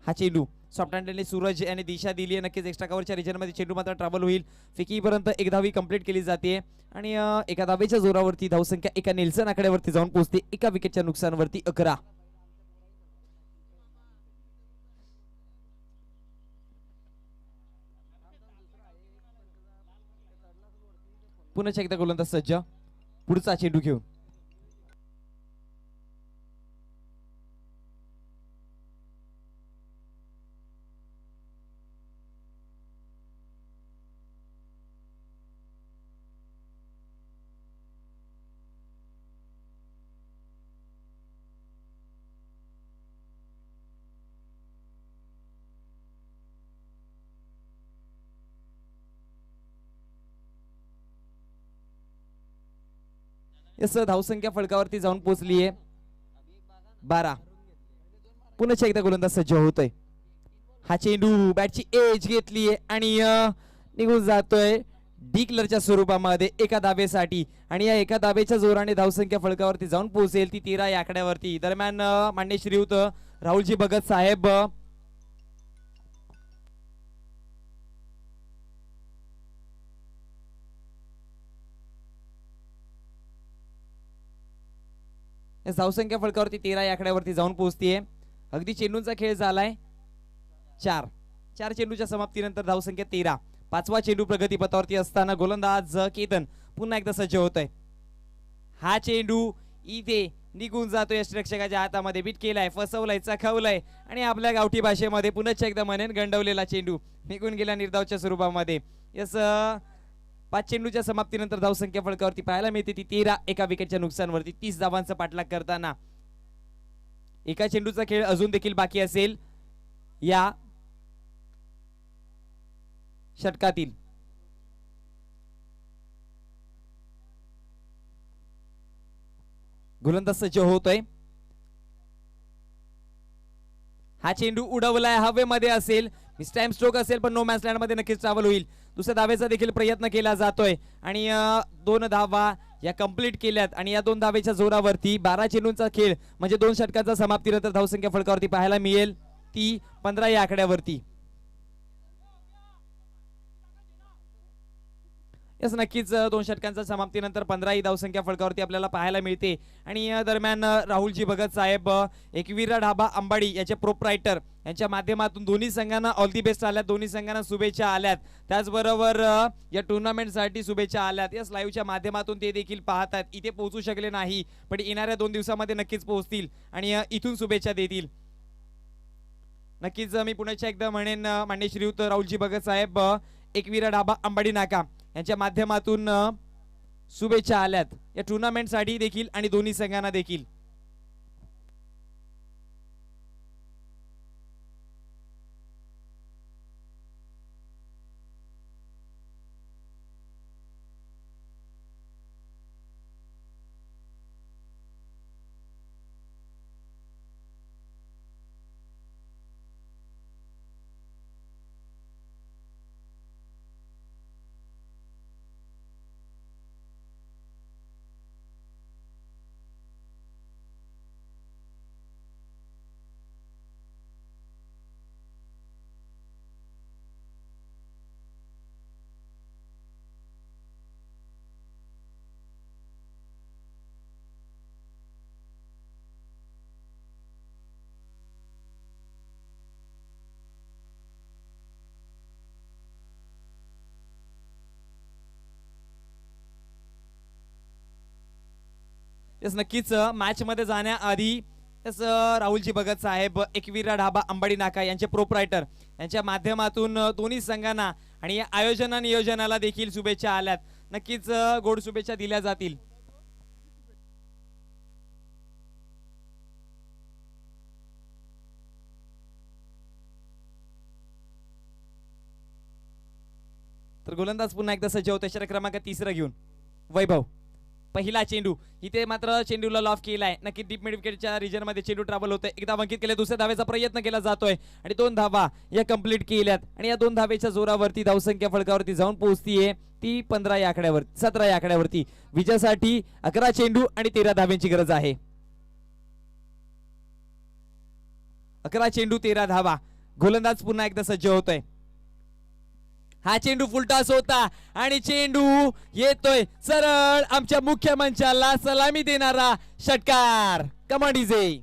हा चेंडू सॉफ्ट हँडने सूरज याने दिशा दिली आहे. नक्कीच एक्स्ट्रा कव्हरच्या रिजन मध्ये चेंडू मात्र ट्रॅव्हल होईल. फिकीपर्यंत 1 धावी कंप्लीट केली जाते आणि एका धावेच्या जोरावरती धावसंख्या एका नेल्सन आकड्यावरती जाऊन पोहोचते. एका विकेटच्या नुकसानवरती 11. पुन्हा एकदा गोलंदाज सज्ज पुढचा चेंडू घेऊन. यस धावसंख्या फलकावरती जाऊन पोहोचली आहे 12. पुन्हा एकदा गोलंदाज सज्ज होतोय. हा चेंडू बॅटची एज घेतलीये आणि निघून जातोय डिक्लरच्या स्वरूपामध्ये एका धावेसाठी आणि या एका धावेच्या जोराने धावसंख्या फलकावरती जाऊन पोहोचेल ती 13 या आकड्यावरती. दरम्यान मान्य श्रीयुत राहुलजी भगत साहेब धावसंख्या फलकावरती 13 या आकड्यावरती जाऊन पोहोचतीये. अगदी चेंडूंचा खेळ झालाय 4 चेंडूच्या समाप्तीनंतर धावसंख्या 13. 5वा चेंडू प्रगतीपथावरती असताना गोलंदाज केतन पुन्हा एकदा सज्ज होतोय. हा चेंडू इथे निघून जातो यष्टिरक्षकाच्या हातामध्ये. बीट केलाय, फसवलाय, चखवलाय आणि आपल्या गावठी भाषेमध्ये पुन्हा एकदा म्हणेन गंडवलेला चेंडू निघून गेला निर्धावच्या स्वरूपामध्ये. यस 5 चेंडूच्या समाप्तीनंतर धावसंख्या फलकावरती पाहायला मिळते ती 13. एका विकेटच्या नुकसानवरती 30 धावांचा पाठलाग करताना. एका चेंडूचा खेळ अजून देखील बाकी असेल या षटकातील. गोलंदाज सज्ज होतोय. हा चेंडू उडवलाय, हवेमध्ये असेल, मिसटाइम स्ट्रोक असेल पण नो मॅच लँड मध्ये नक्कीच ट्रॅव्हल होईल. दुसऱ्या धावेचा देखील प्रयत्न केला जातोय आणि 2 धावा या कंप्लीट केल्यात आणि या 2 धावेच्या जोरावरती 12 चेंडूंचा खेळ म्हणजे 2 षटकांचा समाप्तीनंतर धावसंख्या फलकावरती पाहायला मिळेल ती 15 या आकड्यावरती. यस नक्कीच 2 षटकांच्या समाप्तीनंतर 15 ही धावसंख्या फलकावरती आपल्याला पाहायला मिळते आणि दरम्यान राहुलजी भगत साहेब एकवीरा ढाबा अंबाडी याचे प्रोप्रायटर यांच्या माध्यमातून दोन्ही संघांना ऑल दी बेस्ट आल्यात. दोन्ही संघांना शुभेच्छा आल्यात. त्याचबरोबर या टुर्नामेंटसाठी शुभेच्छा आल्यात. यस लाईव्हच्या माध्यमातून ते देखील पाहतात. इथे पोहोचू शकले नाही पण येणाऱ्या 2 दिवसामध्ये नक्कीच पोहोचतील आणि इथून शुभेच्छा देतील. नक्कीच मी पुण्याच्या एकदा म्हणेन मान्य श्रीयुत राहुलजी भगत साहेब एकवीरा ढाबा अंबाडी नाका यांच्या माध्यमातून शुभेच्छा आल्यात या टुर्नामेंटसाठी देखील आणि दोन्ही संघांना देखील. यस नक्कीच मॅच मध्ये जाण्याआधी यस राहुलजी भगत साहेब एकवीरा ढाबा अंबाडी नाका यांचे प्रोप्रायटर यांच्या माध्यमातून दोन्ही संघांना आणि या आयोजना नियोजनाला देखील शुभेच्छा आल्यात. नक्कीच गोड शुभेच्छा दिल्या जातील. तर गोलंदाज पुन्हा एकदा सज्ज होते. षटक क्रमांक 3 घेऊन वैभव. पहिला चेंडू इथे मात्र चेंडूला लॉफ केलाय. नक्की डीप मिड विकेटच्या रिजन मध्ये चेंडू ट्रॅव्हल होतोय. एकदा अंकित केले, दुसऱ्या धावेचा प्रयत्न केला जातोय आणि 2 धावा या कंप्लीट केल्यात आणि या 2 धावेच्या जोरावरती धावसंख्या फलकावरती जाऊन पोहोचतीये ती 15 या आकड्यावरती 17 या आकड्यावरती. विजयासाठी 11 चेंडू आणि 13 धाव्यांची गरज आहे. 11 चेंडू 13 धावा. गोलंदाज पुन्हा एकदा सज्ज होतोय. हा चेंडू फुलटॉस होता आणि चेंडू येतोय सरळ आमच्या मुख्य मंचाला सलामी देणारा षटकार. कमांड इजे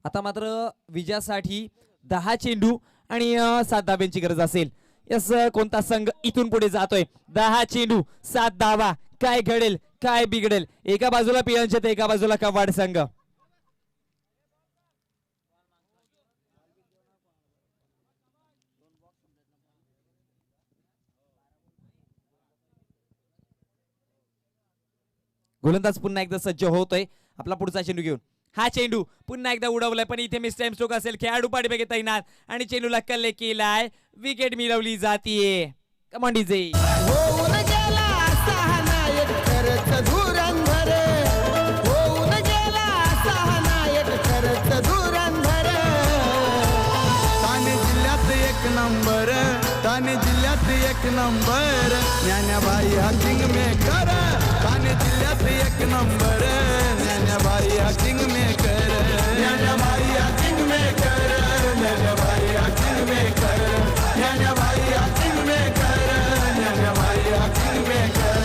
आता मात्र विजयासाठी 10 चेंडू आणि 7 धाब्यांची गरज असेल. यस, कोणता संघ इथून पुढे जातोय? 10 चेंडू 7 धावा. काय घडेल, काय बिघडेल? एका बाजूला पियंचे तर एका बाजूला कवाड संघ. गोलंदाज पुन्हा एकदा सज्ज होतोय आपला पुढचा चेंडू घेऊन. हा चेंडू पुन्हा एकदा उडवलाय, पण इथे मिस टाइम स्ट्रोक असेल. खेळाडू पाठीमागे तैनात आणि चेंडूला कल्ले केलाय. विकेट मिळवली जातीये. Come on DJ. होऊन गेला असा हा नायक खरंच धुरंधर, होऊन गेला असा हा नायक खरंच धुरंधर. ठाणे जिल्ह्यात एक नंबर, ठाणे जिल्ह्यात एक नंबर, ज्ञानाबाई हा किंग मेकर. ठाणे जिल्ह्यात एक नंबर, ज्ञानाबाई हा किंग मेकर, ज्ञानाबाई हा किंग मेकर, ज्ञानाबाई हा किंग मेकर, ज्ञानाबाई हा किंग मेकर, ज्ञानाबाई हा किंग मेकर.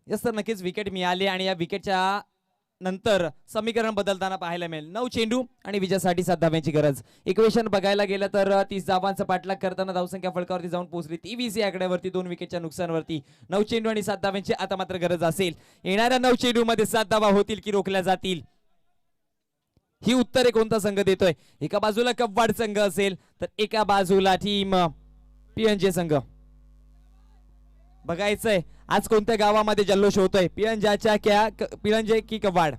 यस तर नक्कीच विकेट मिळाली आणि या विकेटच्या नंतर समीकरण बदलताना पाहायला मिळेल. 9 चेंडू आणि विजयासाठी 7 धाब्यांची गरज. इक्वेशन बघायला गेलं तर 30 धावांचा पाठलाग करताना धावसंख्या फलकावरती जाऊन पोहोचली 23 या आकड्यावरती 2 विकेटच्या नुकसानवरती. 9 चेंडू आणि 7 धाब्यांची आता मात्र गरज असेल. येणाऱ्या 9 चेंडू मध्ये 7 धावा होतील की रोखल्या जातील, ही उत्तरे कोणता संघ देतोय? एका बाजूला कव्वाड संघ असेल तर एका बाजूला टीम पीएनजे संघ. बघायचंय आज कोणत्या गावामध्ये जल्लोष होतोय, पिळंजे की कव्वाड.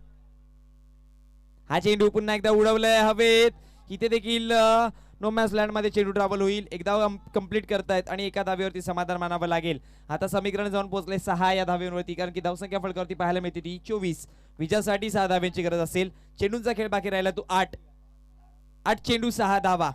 हा चेंडू पुन्हा एकदा उडवलाय हवेत. इथे देखील नो मॅच लँड मध्ये चेंडू ट्रॅव्हल होईल. एकदा कंप्लीट करतायत आणि एका धावेवरती समाधान मानावं लागेल. आता समीकरण जाऊन पोहोचले 6 या धावेवरती, कारण की धावसंख्या फलकावरती पाहायला मिळते ती 24. विजयासाठी 6 धाव्यांची गरज असेल. चेंडूंचा खेळ बाकी राहिला तो 8 चेंडू 6 धावा.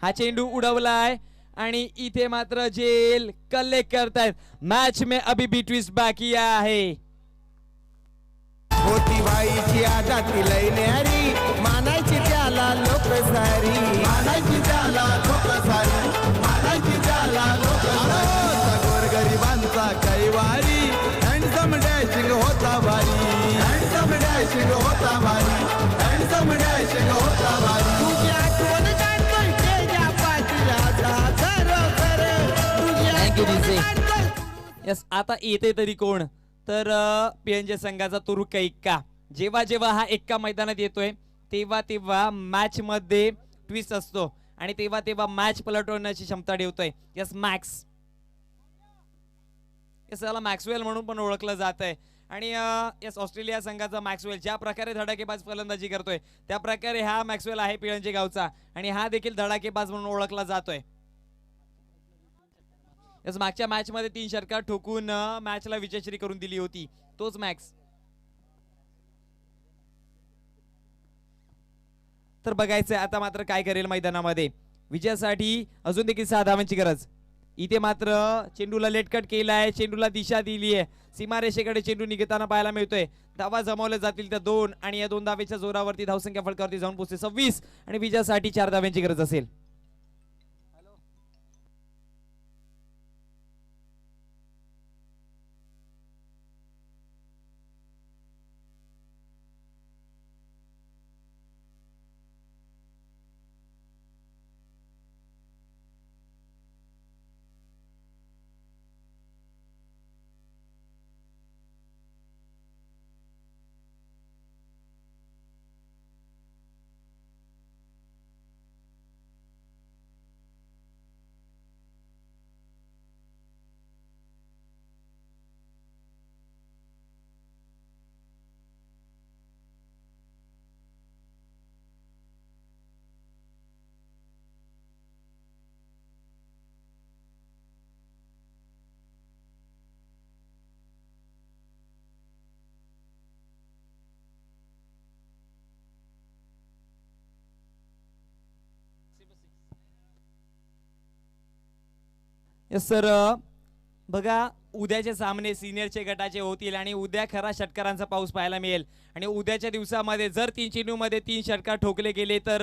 हा चेंडू उडवलाय आणि इथे मात्र जेल कलेक्ट करतायत. मॅच में अभी भी ट्विस्ट बाकी आहे. होती बाईची आजाती लय न्यारी, मानायची त्याला लोक सारी, मानायची त्याला लोक सारी, मानायची त्याला लोक सारी. गोरगरिबांचा कैवारी, हँडसम डॅशिंग होता भारी, हँडसम डॅशिंग होता भारी, हँडसम डॅशिंग होता भारी. तुझी आठवण काढतोय तेजा पाटील आता खरोखर, तुझी आठवण काढतोय. यस, आता येते तरी कोण? तर पीएनजे संघाचा तुरुक एक्का. जेव्हा जेव्हा हा एक्का मैदानात येतोय तेव्हा तेव्हा मॅच मध्ये ट्विस्ट असतो आणि तेव्हा तेव्हा मॅच पलटवण्याची क्षमता ठेवतोय. Yes, max. यस, याला मॅक्सवेल म्हणून पण ओळखलं जात आहे. आणि यस, ऑस्ट्रेलिया संघाचा मॅक्सवेल ज्या प्रकारे धडाकेबाज फलंदाजी करतोय त्या प्रकारे हा मॅक्सवेल आहे पीएनजे गावचा आणि हा देखील धडाकेबाज म्हणून ओळखला जातोय. यस, मागच्या मॅच मध्ये 3 षटकार ठोकून मॅचला विजयश्री करून दिली होती, तोच मॅक्स. तर बघायचंय आता मात्र काय करेल मैदानामध्ये. विजयासाठी अजून देखील 6 धावांची गरज. इथे मात्र चेंडूला लेटकट केलाय, चेंडूला दिशा दिली आहे. सीमारेषेकडे चेंडू निघताना पाहायला मिळतोय. धावा जमवल्या जातील त्या 2 आणि या 2 धावेच्या जोरावरती धावसंख्या फलकावरती जाऊन पोहोचते 26 आणि विजयासाठी 4 धाव्यांची गरज असेल. यस सर, बघा उद्याचे सामने सिनियरचे गटाचे होतील आणि उद्या खरा षटकारांचा पाऊस पाहायला मिळेल. आणि उद्याच्या दिवसामध्ये जर 3 चेंडूमध्ये 3 षटकार ठोकले गेले तर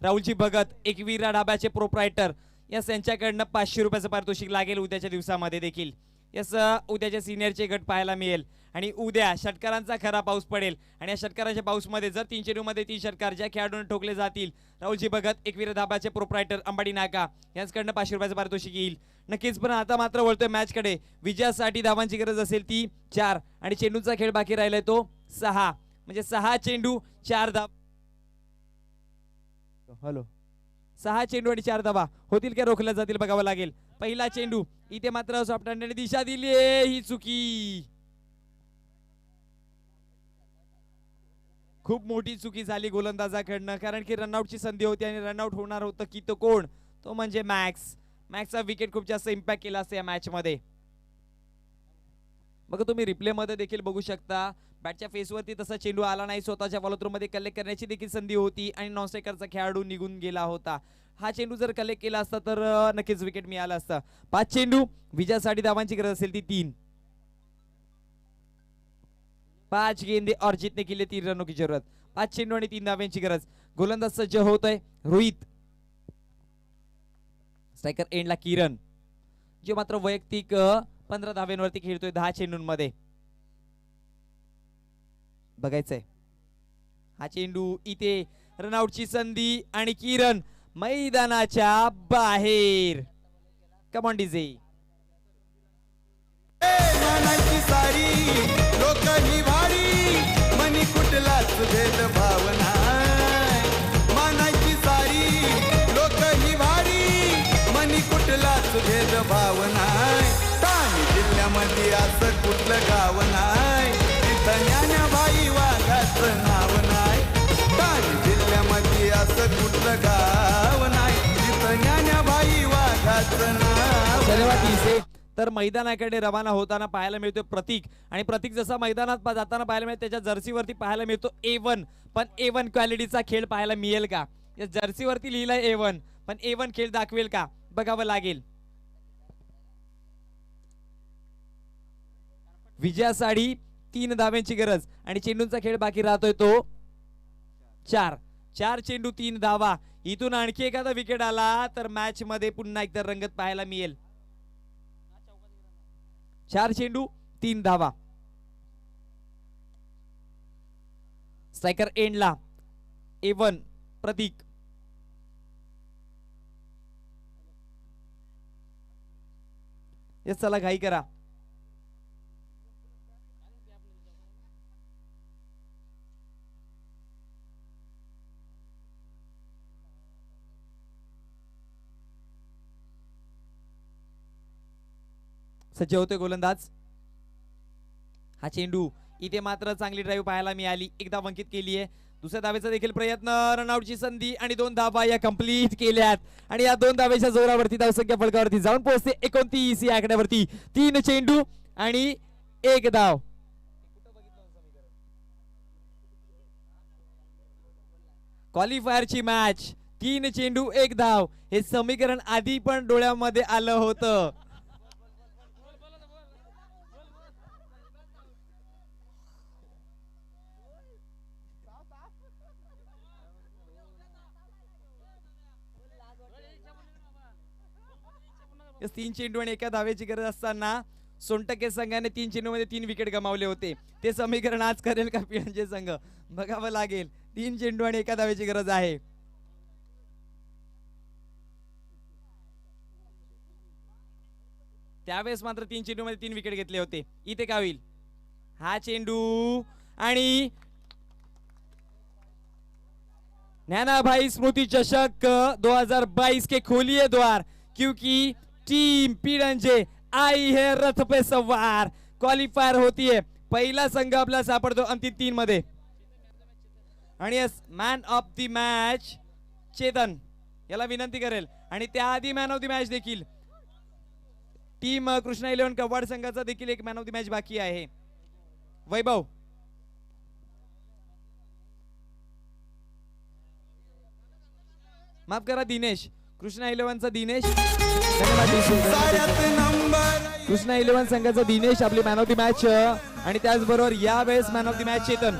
राहुलजी भगत एकविरा ढाब्याचे प्रोप्रायटर यस यांच्याकडनं 500 रुपयाचं पारितोषिक लागेल उद्याच्या दिवसामध्ये देखील. यस उद्याच्या सिनियरचे गट पाहायला मिळेल आणि उद्या षटकारांचा खरा पाऊस पडेल. आणि या षटकाराच्या पाऊसमध्ये जर 3 चेंडूमध्ये 3 षटकार ज्या खेळाडूंना ठोकले जातील राहुलजी भगत एकविरा धाबाचे प्रोप्रायटर अंबाडी नाका यांच्याकडनं 500 रुपयाचं पारितोषिक येईल नक्कीच. पण आता मात्र वळतोय मॅचकडे. विजयासाठी धावांची गरज असेल ती 4 आणि चेंडूचा खेळ बाकी राहिलाय तो 6 म्हणजे 6 चेंडू 4 धावा. हॅलो 6 चेंडू आणि 4 धावा होतील का रोखल्या जातील बघावं लागेल. पहिला चेंडू इथे मात्र सॉफ्ट हँडने दिशा दिली ही चुकी खूप मोठी चुकी झाली गोलंदाजाकडनं कारण की रनआउटची संधी होती आणि रनआउट होणार होतं की तो कोण तो म्हणजे मॅक्सचा विकेट खूप जास्त इम्पॅक्ट केला असता या मॅच मध्ये. बघा तुम्ही रिप्ले मध्ये देखील बघू शकता बॅटच्या फेसवरती तसा चेंडू आला नाही. स्वतःच्या फॉलोथ्रू मध्ये कलेक्ट करण्याची देखील संधी होती आणि नॉन स्ट्रायकरचा खेळाडू निघून गेला होता. हा चेंडू जर कलेक्ट केला असता तर नक्कीच विकेट मिळाला असता. 5 चेंडू विजयासाठी धावांची गरज असेल ती 3. 5 गेंदे और जीतने के लिए 3 रनों की जरूरत. 5 चेंडू आणि 3 धाव्यांची गरज. गोलंदाज सज्ज होतोय रोहित. स्ट्रायकर एंडला किरण जो मात्र वैयक्तिक 15 धाव्यांवरती खेळतोय 10 चेंडूंमध्ये. बघायचंय हा चेंडू इथे रनआउटची संधी आणि किरण मैदानाच्या बाहेर. Come on DJ. मानाची सारी लोक ही भारी मनी कुठलाच भेद भावना मानाची सारी लोक ही भारी मनी कुठलाच भेद भावना. ठाणे जिल्ह्यामध्ये असं कुठलं गाव नाही तिथं ज्ञानबाई वाघाचं नाव नाही. ठाणे जिल्ह्यामध्ये असं कुठलं गाव नाही तिथं ज्ञानबाई वाघाचं नाव धन्यवाद. तर मैदानाकडे रवाना होताना पाहायला मिळतोय प्रतीक आणि प्रतीक जसा मैदानात जाताना पाहायला मिळतो त्याच्या जर्सीवरती पाहायला मिळतो A1 पण A1 क्वालिटीचा खेळ पाहायला मिळेल का. या जर्सीवरती लिहिलंय A1 पण A1 खेळ दाखवेल का बघावं लागेल. विजयासाठी 3 धाव्यांची गरज आणि चेंडूंचा खेळ बाकी राहतोय तो 4 चेंडू 3 धावा. इथून आणखी एखादा विकेट आला तर मॅच मध्ये पुन्हा एकदा रंगत पाहायला मिळेल. 4 चेंडू 3 धावा. स्ट्रायकर एंडला A1 प्रतीक. यस चला घाई करा. सज्ज होते गोलंदाज. हा चेंडू इथे मात्र चांगली ड्राईव्ह पाहायला मिळाली. एक धाव अंकित केली आहे. दुसऱ्या धावेचा देखील प्रयत्न रनआउटची संधी आणि 2 धावा या कंप्लीट केल्यात आणि या 2 धावेच्या जोरावरती धावसंख्या फलकावरती जाऊन पोहोचते 29 या आकड्यावरती. 3 चेंडू आणि 1 धाव. क्वालिफायरची मॅच 3 चेंडू 1 धाव हे समीकरण आधी पण डोळ्यामध्ये आलं होतं. यस 3 चेंडू आणि 1 धावेची गरज असताना सोनटके संघाने 3 चेंडू मध्ये 3 विकेट गमावले होते. ते समीकरण आज करेल का पिळंजे संघ बघावं लागेल. 3 चेंडू आणि 1 धावेची गरज आहे. त्यावेळेस मात्र 3 चेंडू मध्ये 3 विकेट घेतले होते. इथे काय होईल. हा चेंडू आणि नैना भाई स्मृति चषक 2022 के खोलिए द्वार क्योंकि टीम पिळंजे आई है रथ पे सवार. क्वालिफायर होतीये. पहिला संघ आपला सापडतो अंतिम 3 मध्ये आणि yes man of the match Chetan याला विनंती करेल आणि त्याआधी मॅन ऑफ द मॅच देखील टीम कृष्णा 11 कव्वाड संघाचा देखील एक मॅन ऑफ द मॅच बाकी आहे. वैभव माफ करा दिनेश कृष्णा 11चा दिनेश धन्यवाद DC. साऱ्यात नंबर कृष्णा 11 संघाचा दिनेश आपली मॅन ऑफ द मॅच आणि त्याचबरोबर यावेळेस man of the match Chetan